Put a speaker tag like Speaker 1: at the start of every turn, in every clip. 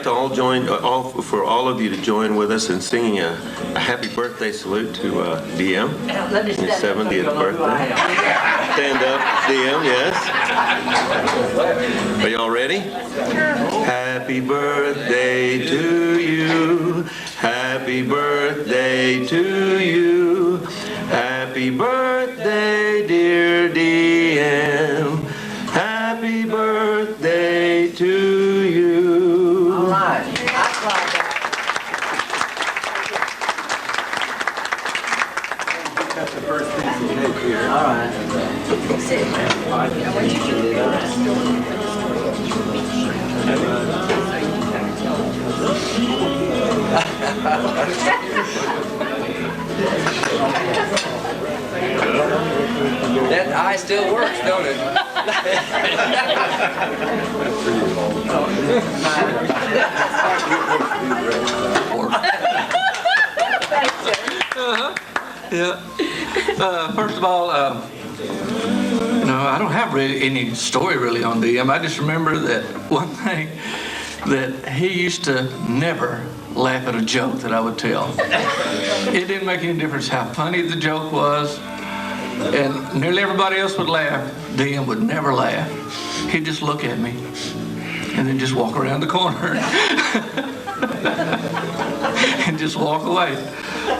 Speaker 1: to all join, for all of you to join with us in singing a happy birthday salute to DM, his 70th birthday. Stand up, DM, yes. Are y'all ready? Happy birthday to you. Happy birthday to you. Happy birthday, dear DM. Happy birthday to you.
Speaker 2: All right. That's the first piece of cake here. All right.
Speaker 3: That eye still works, don't it?
Speaker 4: Yeah. First of all, I don't have really any story really on DM. I just remember that one thing, that he used to never laugh at a joke that I would tell. It didn't make any difference how funny the joke was, and nearly everybody else would laugh. DM would never laugh. He'd just look at me and then just walk around the corner and just walk away.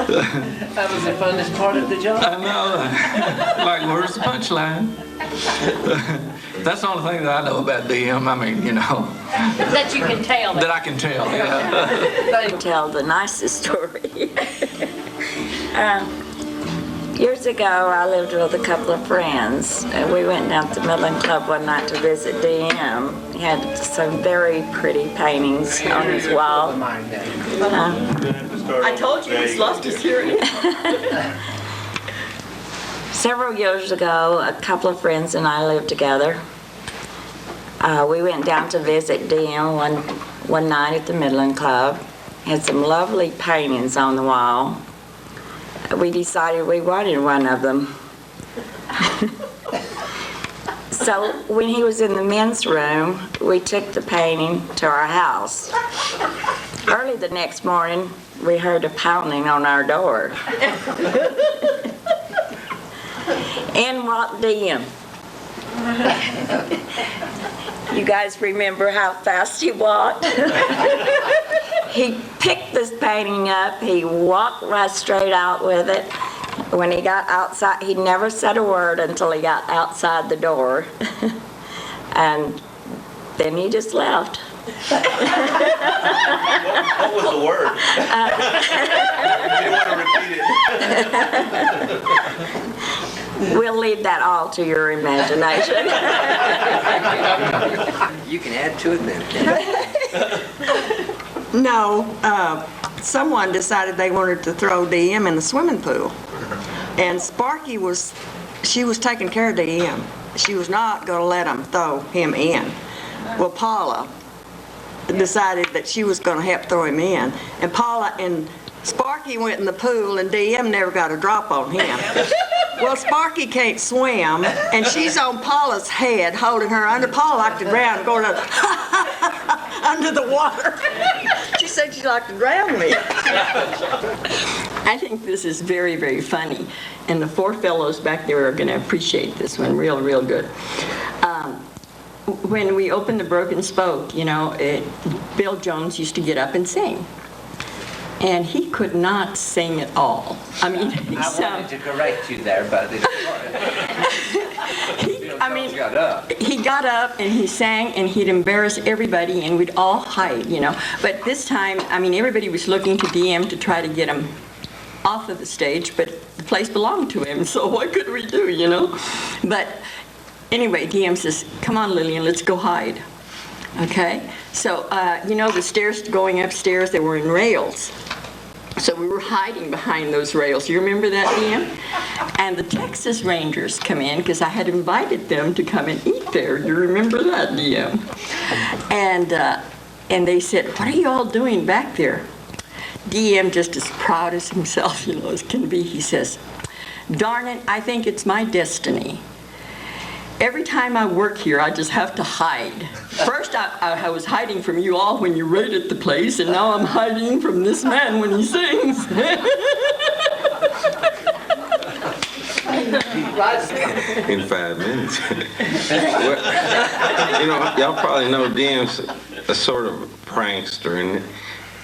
Speaker 2: That was the funnest part of the job.
Speaker 4: I know. Like, where's the punchline? That's the only thing that I know about DM. I mean,
Speaker 5: That you can tell.
Speaker 4: that I can tell, yeah.
Speaker 6: Tell the nicest story. Years ago, I lived with a couple of friends. We went down to Midland Club one night to visit DM. He had some very pretty paintings on his wall.
Speaker 5: I told you he's lost his hearing.
Speaker 6: Several years ago, a couple of friends and I lived together. We went down to visit DM one night at the Midland Club. Had some lovely paintings on the wall. We decided we wanted one of them. So when he was in the men's room, we took the painting to our house. Early the next morning, we heard a pounding on our door. In walked DM. You guys remember how fast he walked? He picked this painting up, he walked right straight out with it. When he got outside, he never said a word until he got outside the door. And then he just left.
Speaker 1: What was the word? You want to repeat it?
Speaker 6: We'll leave that all to your imagination.
Speaker 3: You can add to it then.
Speaker 7: No, someone decided they wanted to throw DM in the swimming pool. And Sparky was taking care of DM. She was not going to let them throw him in. Well, Paula decided that she was going to help throw him in. And Paula and Sparky went in the pool, and DM never got a drop on him. Well, Sparky can't swim, and she's on Paula's head, holding her under. Paula like to drown, going under the water. She said she'd like to drown me.
Speaker 5: I think this is very, very funny. And the four fellows back there are going to appreciate this one real, real good. When we opened the Broken Spoke, Bill Jones used to get up and sing. And he could not sing at all. I mean,
Speaker 3: I wanted to correct you there, but
Speaker 5: he got up and he sang and he'd embarrass everybody and we'd all hide, But this time, everybody was looking to DM to try to get him off of the stage, but the place belonged to him, so what could we do, But anyway, DM says, "Come on, Lillian, let's go hide." Okay? So, the stairs going upstairs, they were in rails. So we were hiding behind those rails. You remember that, DM? And the Texas Rangers come in, because I had invited them to come and eat there. You remember that, DM? And they said, "What are you all doing back there?" DM, just as proud as himself, as can be, he says, "Darn it, I think it's my destiny." every time I work here, I just have to hide. First, I was hiding from you all when you raided the place, and now I'm hiding from this man when he sings.
Speaker 8: In 5 minutes. Well, y'all probably know Dim's a sort of prankster,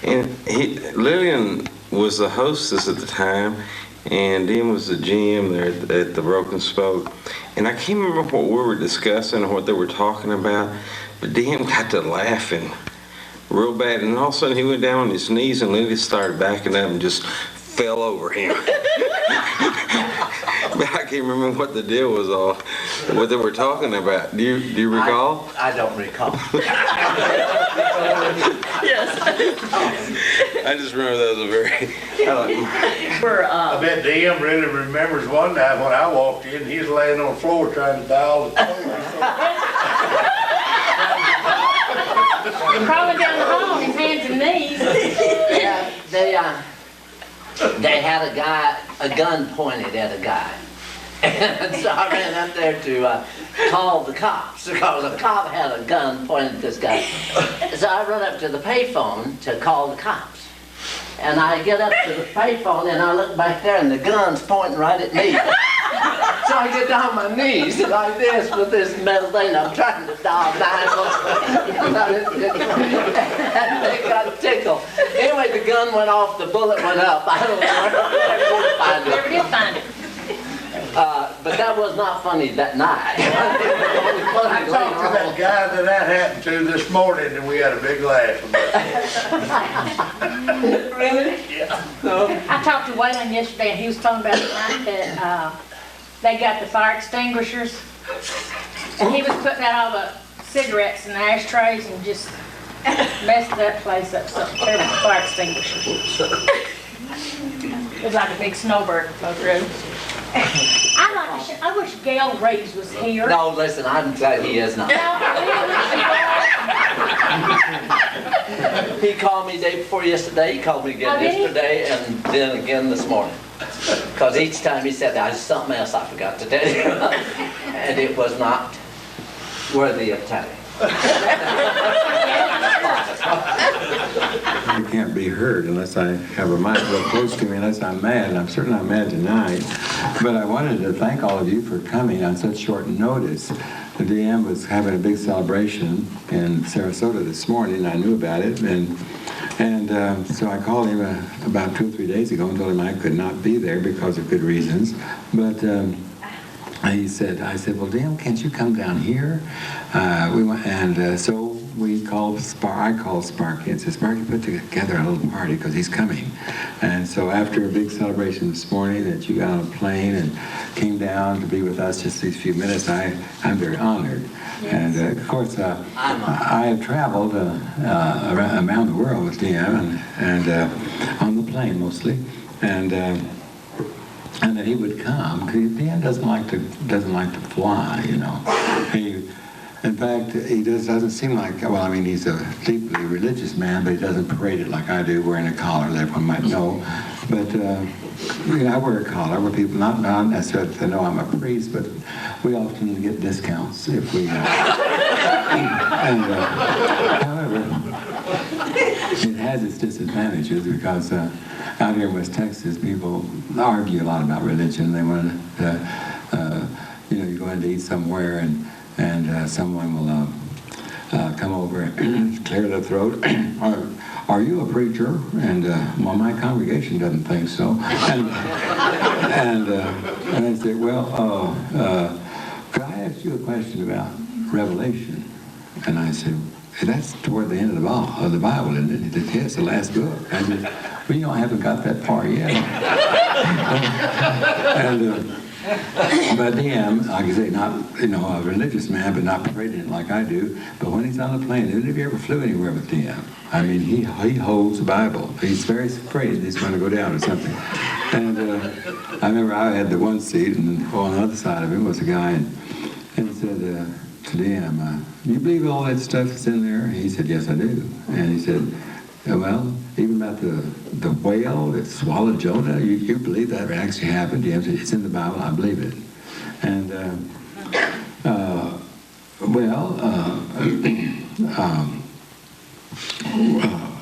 Speaker 8: and Lillian was the hostess at the time, and Dim was the GM there at the Broken Spoke. And I can't remember what we were discussing or what they were talking about, but Dim got to laughing real bad, and all of a sudden he went down on his knees, and Lillian started backing up and just fell over him. But I can't remember what the deal was all, what they were talking about. Do you recall?
Speaker 3: I don't recall.
Speaker 5: Yes.
Speaker 8: I just remember that was a very...
Speaker 9: I bet DM really remembers one night when I walked in, he was laying on the floor trying to dial the toilet.
Speaker 10: Crawling down the hall on his hands and knees.
Speaker 2: Yeah, they had a gun pointed at a guy. And so I ran up there to call the cops because a cop had a gun pointed at this guy. So I run up to the payphone to call the cops. And I get up to the payphone and I look back there and the gun's pointing right at me. So I get down on my knees like this with this metal thing. I'm trying to dial 911. And they got tickled. Anyway, the gun went off, the bullet went up. I don't know where
Speaker 10: Never did find it.
Speaker 2: but that was not funny that night.
Speaker 9: I talked to that guy that happened to this morning, and we had a big laugh about it.
Speaker 2: Really?
Speaker 9: Yeah.
Speaker 10: I talked to Waylon yesterday, and he was talking about the night that they got the fire extinguishers, and he was putting out all the cigarettes in the ashtrays and just messed that place up. So terrible fire extinguishers. It was like a big snowbird flow through. I wish Gail Reeves was here.
Speaker 2: No, listen, I'm glad he is not. He called me day before yesterday, he called me again yesterday, and then again this morning. Because each time he said, there's something else I forgot to tell you. And it was not worthy of telling.
Speaker 11: I can't be heard unless I have a mic real close to me, unless I'm mad. And I'm certainly not mad tonight. But I wanted to thank all of you for coming on such short notice. The DM was having a big celebration in Sarasota this morning. I knew about it. And so I called him about 2 or 3 days ago and told him I could not be there because of good reasons. But I said, well, DM, can't you come down here? So we called I called Sparky and said, Sparky, put together a little party because he's coming. And so after a big celebration this morning that you got on a plane and came down to be with us just these few minutes, I'm very honored. Yes. And of course, I have traveled around the world with DM and on the plane mostly. And that he would come, because Dan doesn't like to fly, you know. In fact, he doesn't seem like, well, I mean, he's a deeply religious man, but he doesn't parade it like I do, wearing a collar that everyone might know. But I wear a collar where people, not necessarily to know I'm a priest, but we often get discounts if we, however, it has its disadvantages because out here in West Texas, people argue a lot about religion. They want to, you go in to eat somewhere and someone will come over and clear their throat. Are you a preacher? And well, my congregation doesn't think so. And I say, well, could I ask you a question about Revelation? And I said, that's toward the end of the Bible, isn't it? He said, yes, the last book. I said, well, I haven't got that far yet. But DM, like I say, not a religious man, but not parading it like I do. But when he's on the plane, have you ever flew anywhere with DM? I mean, he holds the Bible. He's very afraid he's going to go down or something. And I remember I had the one seat, and on the other side of him was a guy, and he said to DM, do you believe all that stuff that's in there? He said, yes, I do. And he said, well, even about the whale that swallowed Jonah, you believe that actually happened? DM said, it's in the Bible, I believe it. And Well,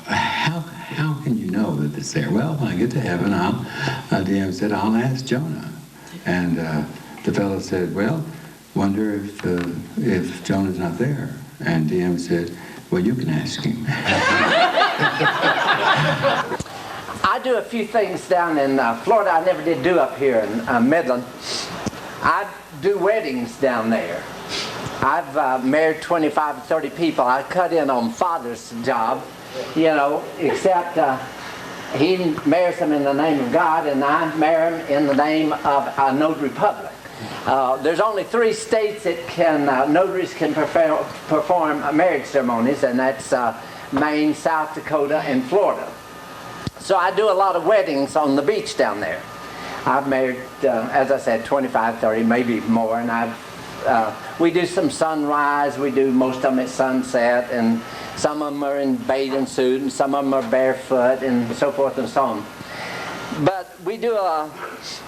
Speaker 11: how can you know that it's there? Well, when I get to heaven, DM said, I'll ask Jonah. And the fellow said, well, wonder if Jonah's not there. And DM said, well, you can ask him.
Speaker 2: I do a few things down in Florida I never did do up here in Midland. I do weddings down there. I've married 25 to 30 people. I cut in on Father's job, you know, except he marries them in the name of God, and I marry them in the name of a notary public. There's only 3 states that notaries can perform marriage ceremonies, and that's Maine, South Dakota, and Florida. So I do a lot of weddings on the beach down there. I've married, as I said, 25, 30, maybe more, and we do some sunrise, we do most of them at sunset, and some of them are in bathing suit, and some of them are barefoot, and so forth and so on. But we do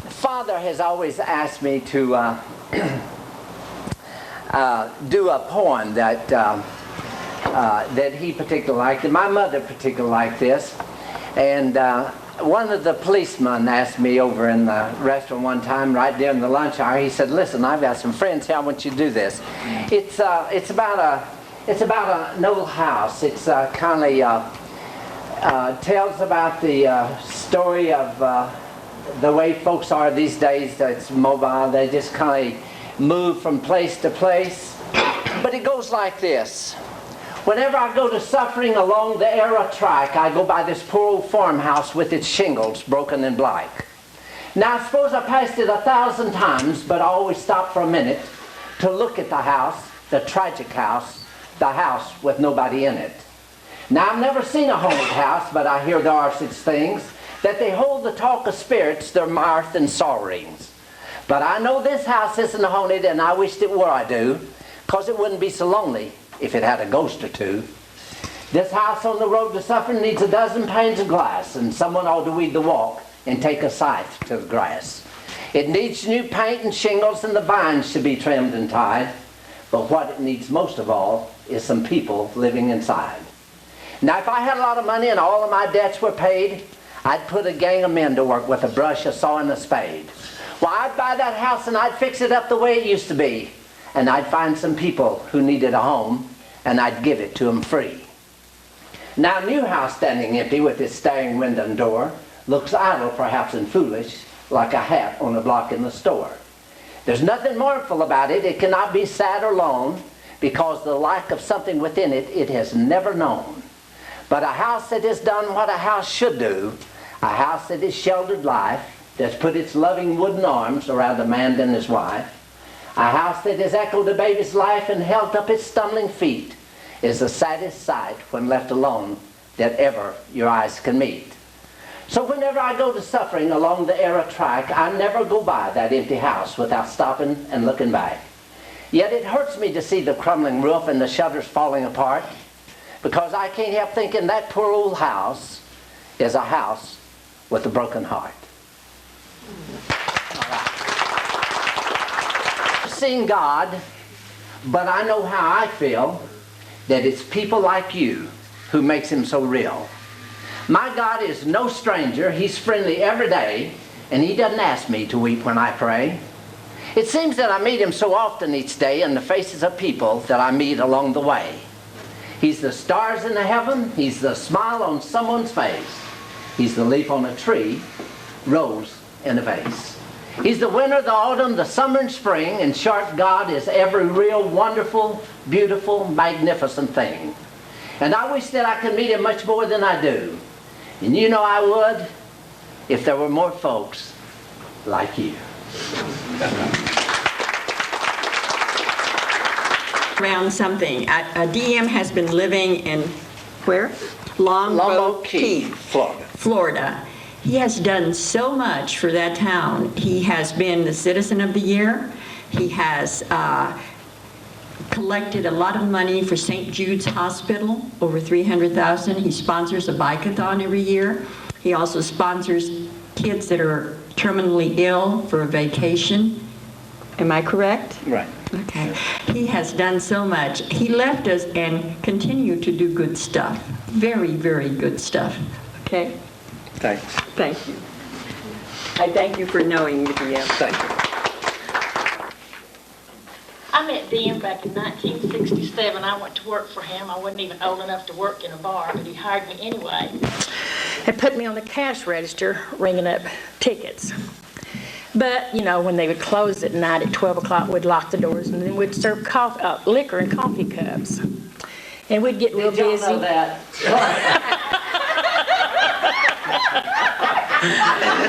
Speaker 2: Father has always asked me to do a poem that he particularly liked, and my mother particularly liked this. And one of the policemen asked me over in the restaurant one time, right during the lunch hour. He said, "Listen, I've got some friends here. I want you to do this. It's about an old house. It's kind of tells about the story of the way folks are these days. It's mobile. They just kind of move from place to place. But it goes like this." Whenever I go to suffering along the era track, I go by this poor old farmhouse with its shingles broken and black. Now, I suppose I passed it 1,000 times, but I always stop for a minute to look at the house, the tragic house, the house with nobody in it. Now, I've never seen a haunted house, but I hear there are such things, that they hold the talk of spirits, their mirth and sorrowings. But I know this house isn't haunted, and I wished it were, I do, because it wouldn't be so lonely if it had a ghost or two. This house on the road to suffering needs a dozen panes of glass, and someone ought to weed the walk and take a scythe to the grass. It needs new paint and shingles, and the vines should be trimmed and tied. But what it needs most of all is some people living inside. Now, if I had a lot of money and all of my debts were paid, I'd put a gang of men to work with a brush, a saw, and a spade. Well, I'd buy that house and I'd fix it up the way it used to be. And I'd find some people who needed a home, and I'd give it to them free. Now, a new house standing empty with its staring window and door looks idle, perhaps, and foolish, like a hat on a block in the store. There's nothing mournful about it. It cannot be sad or lone, because the lack of something within it, it has never known. But a house that has done what a house should do, a house that has sheltered life, that's put its loving wooden arms around a man and his wife, a house that has echoed a baby's life and held up its stumbling feet, is the saddest sight when left alone that ever your eyes can meet. So whenever I go to suffering along the era track, I never go by that empty house without stopping and looking back. Yet it hurts me to see the crumbling roof and the shutters falling apart, because I can't help thinking that poor old house is a house with a broken heart. Seen God, but I know how I feel, that it's people like you who makes him so real. My God is no stranger. He's friendly every day, and he doesn't ask me to weep when I pray. It seems that I meet him so often each day in the faces of people that I meet along the way. He's the stars in the heaven. He's the smile on someone's face. He's the leaf on a tree, rose in a vase. He's the winter, the autumn, the summer and spring. In short, God is every real, wonderful, beautiful, magnificent thing. And I wish that I could meet him much more than I do. And you know I would if there were more folks like you.
Speaker 5: Around something. A DM has been living in where?
Speaker 2: Longboat Key, Florida.
Speaker 5: Florida. He has done so much for that town. He has been the Citizen of the Year. He has collected a lot of money for St. Jude's Hospital, over $300,000. He sponsors a bike-a-thon every year. He also sponsors kids that are terminally ill for a vacation. Am I correct?
Speaker 2: Right.
Speaker 5: Okay. He has done so much. He left us and continued to do good stuff. Very, very good stuff. Okay?
Speaker 3: Thanks.
Speaker 5: Thank you. I thank you for knowing me, DM.
Speaker 3: Thank you.
Speaker 10: I met DM back in 1967. I went to work for him. I wasn't even old enough to work in a bar, but he hired me anyway. And put me on the cash register ringing up tickets. But, you know, when they would close at night at 12 o'clock, we'd lock the doors and then we'd serve liquor in coffee cups. And we'd get real busy.
Speaker 2: Did y'all know that?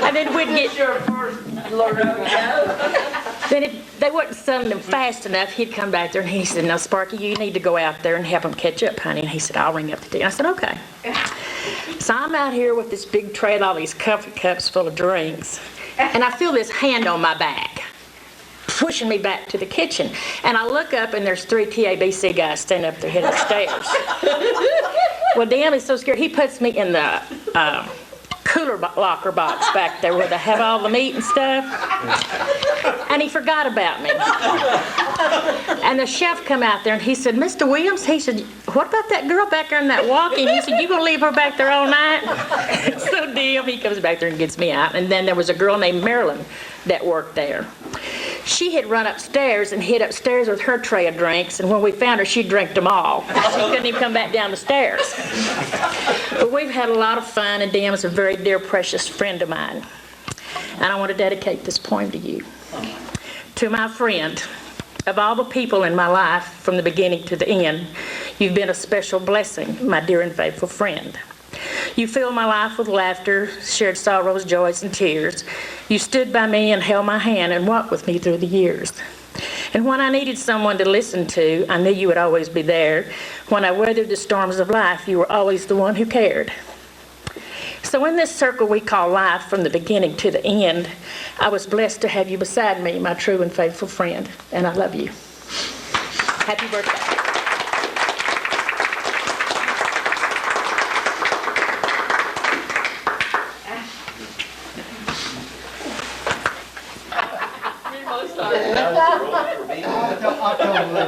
Speaker 10: And then we'd get your first Then if they wasn't selling them fast enough, he'd come back there and he said, "Now, Sparky, you need to go out there and help them catch up, honey." And he said, "I'll ring up the ticket." I said, "Okay." So I'm out here with this big tray of all these coffee cups full of drinks, and I feel this hand on my back, pushing me back to the kitchen. And I look up, and there's 3 TABC guys standing up there heading upstairs. Well, Dan is so scared, he puts me in the cooler locker box back there where they have all the meat and stuff. And he forgot about me. And the chef come out there and he said, "Mr. Williams," he said, "what about that girl back there in that walk-in?" He said, "You gonna leave her back there all night?" So damn, he comes back there and gets me out. And then there was a girl named Marilyn that worked there. She had run upstairs and hid upstairs with her tray of drinks, and when we found her, she drank them all. She couldn't even come back down the stairs. But we've had a lot of fun, and Dan is a very dear, precious friend of mine. And I want to dedicate this poem to you. To my friend, of all the people in my life from the beginning to the end, you've been a special blessing, my dear and faithful friend. You filled my life with laughter, shared sorrows, joys, and tears. You stood by me and held my hand and walked with me through the years. And when I needed someone to listen to, I knew you would always be there. When I weathered the storms of life, you were always the one who cared. So in this circle we call life, from the beginning to the end, I was blessed to have you beside me, my true and faithful friend, and I love you. Happy birthday.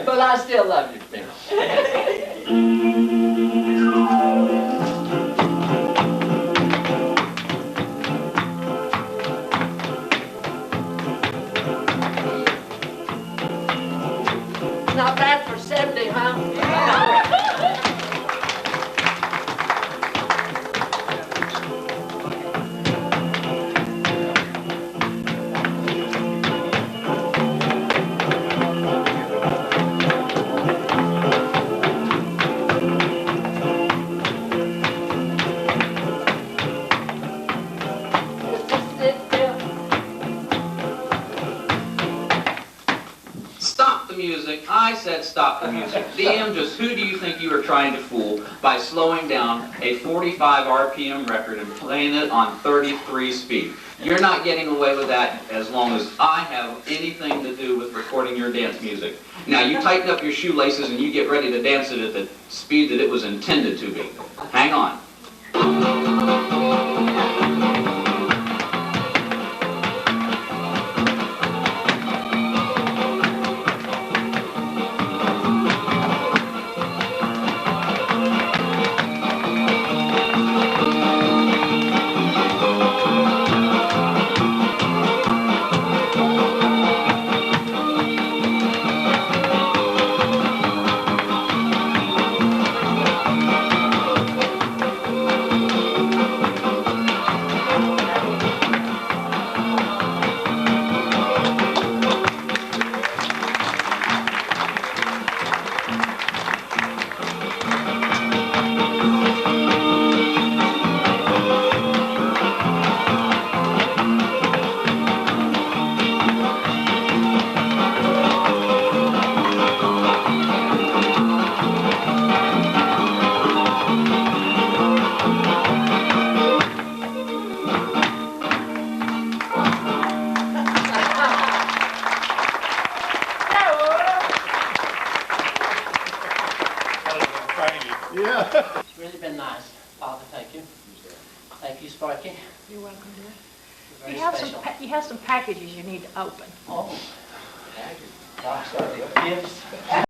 Speaker 2: But I still love you, Bill. Not bad for 70, huh?
Speaker 12: I said stop the music. DM, just who do you think you are trying to fool by slowing down a 45 RPM record and playing it on 33 speed? You're not getting away with that as long as I have anything to do with recording your dance music. Now you tighten up your shoelaces and you get ready to dance it at the speed that it was intended to be. Hang on.
Speaker 2: It's really been nice. Father, thank you. Thank you, Sparky.
Speaker 10: You're welcome, dear.
Speaker 2: Very
Speaker 10: You have
Speaker 2: special.
Speaker 10: some packages you need to open.
Speaker 2: Oh, Gosh, are the gifts.